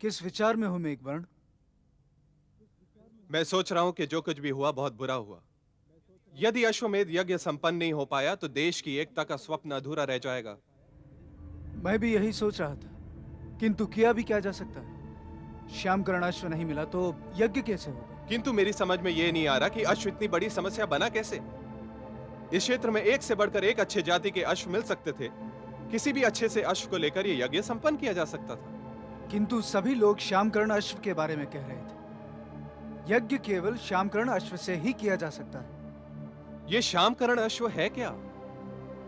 किस विचार में हो मेघवर्ण? मैं सोच रहा हूं कि जो कुछ भी हुआ बहुत बुरा हुआ। यदि अश्वमेध यज्ञ संपन्न नहीं हो पाया तो देश की एकता का स्वप्न अधूरा रह जाएगा। मैं भी यही सोच रहा था, किंतु किया भी क्या जा सकता है? श्यामकर्ण अश्व नहीं मिला तो यज्ञ कैसे होगा? किंतु मेरी समझ में यह नहीं आ रहा कि अश्व इतनी बड़ी समस्या बना कैसे। इस क्षेत्र में एक से बढ़कर एक अच्छे जाति के अश्व मिल सकते थे। किसी भी अच्छे से अश्व को लेकर यह यज्ञ संपन्न किया जा सकता था। किंतु सभी लोग श्यामकर्ण अश्व के बारे में कह रहे थे। यज्ञ केवल श्यामकर्ण अश्व से ही किया जा सकता है। यह श्यामकर्ण अश्व है क्या?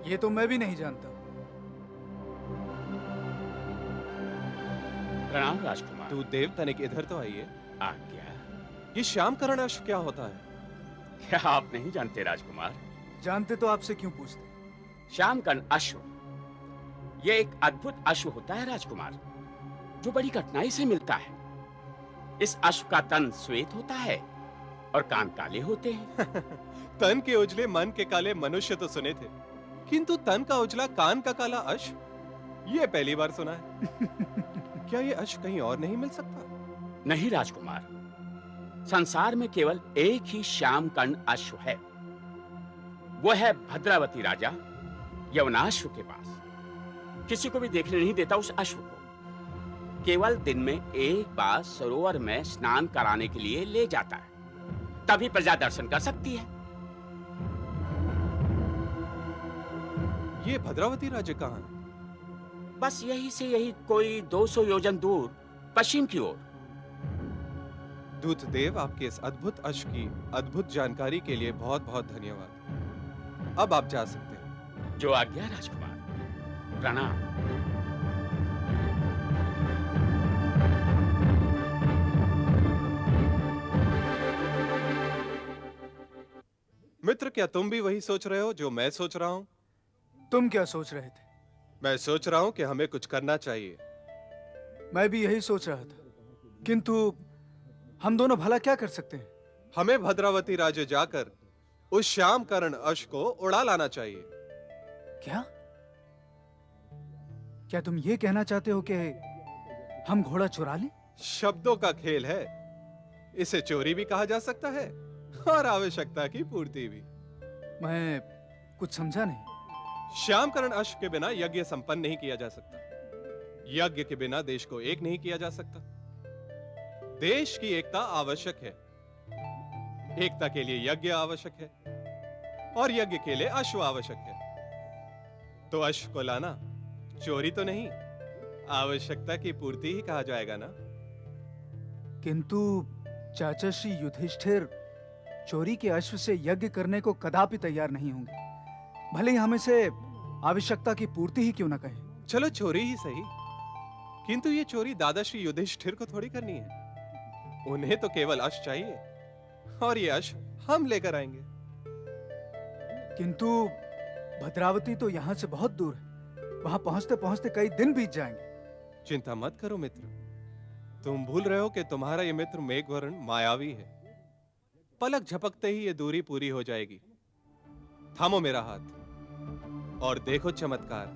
ये तो मैं भी नहीं जानता। प्रणाम राजकुमार। तू देव तनिक इधर तो आइए। आज्ञा। ये श्यामकर्ण अश्व क्या होता है? क्या आप नहीं जानते राजकुमार? जानते तो आपसे क्यों पूछते? श्यामकर्ण अश्व यह एक अद्भुत अश्व होता है राजकुमार, जो बड़ी कठिनाई से मिलता है। इस अश्व का तन श्वेत होता है और कान काले होते हैं। तन के उजले मन के काले मनुष्य तो सुने थे, किंतु तन का उजला कान का काला अश्व, यह पहली बार सुना है। क्या यह अश्व कहीं और नहीं मिल सकता? नहीं राजकुमार, संसार में केवल एक ही श्यामकर्ण अश्व है। वो है भद्रावती राजा यवनाश्व के पास। किसी को भी देखने नहीं देता उस अश्व को। केवल दिन में एक बार सरोवर में स्नान कराने के लिए ले जाता है, तभी प्रजा दर्शन कर सकती है। ये भद्रावती राज्य कहाँ है? बस यही से यही कोई 200 योजन दूर पश्चिम की ओर। दूत देव, आपके इस अद्भुत अश्व की अद्भुत जानकारी के लिए बहुत बहुत धन्यवाद। अब आप जा सकते हैं। जो आज्ञा राजकुमार। प्रणाम। मित्र, क्या तुम भी वही सोच रहे हो जो मैं सोच रहा हूं? तुम क्या सोच रहे थे? मैं सोच रहा हूं कि हमें कुछ करना चाहिए। मैं भी यही सोच रहा था, किंतु हम दोनों भला क्या कर सकते हैं? हमें भद्रावती राज्य जाकर उस श्यामकर्ण अश्व को उड़ा लाना चाहिए। क्या? क्या तुम ये कहना चाहते हो कि हम घोड़ा चुरा लें? शब्दों का खेल है। इसे चोरी भी कहा जा सकता है और आवश्यकता की पूर्ति भी। मैं कुछ समझा नहीं। श्यामकर्ण अश्व के बिना यज्ञ संपन्न नहीं किया जा सकता। यज्ञ के बिना देश को एक नहीं किया जा सकता। देश की एकता आवश्यक है। एकता के लिए यज्ञ आवश्यक है और यज्ञ के लिए अश्व आवश्यक है। तो अश्व को लाना चोरी तो नहीं, आवश्यकता की पूर्ति ही कहा जाएगा ना। किंतु चाचा श्री युधिष्ठिर चोरी के अश्व से यज्ञ करने को कदापि तैयार नहीं होंगे, भले ही हमें से आवश्यकता की पूर्ति ही क्यों न कहे। चलो चोरी ही सही, किंतु ये चोरी दादा श्री युधिष्ठिर को थोड़ी करनी है। उन्हें तो केवल अश्व चाहिए और ये अश्व हम लेकर आएंगे। किंतु भद्रावती तो यहाँ से बहुत दूर है। वहां पहुंचते पहुंचते कई दिन बीत जाएंगे। चिंता मत करो मित्र, तुम भूल रहे हो कि तुम्हारा ये मित्र मेघवर्ण मायावी है। पलक झपकते ही ये दूरी पूरी हो जाएगी। थामो मेरा हाथ और देखो चमत्कार।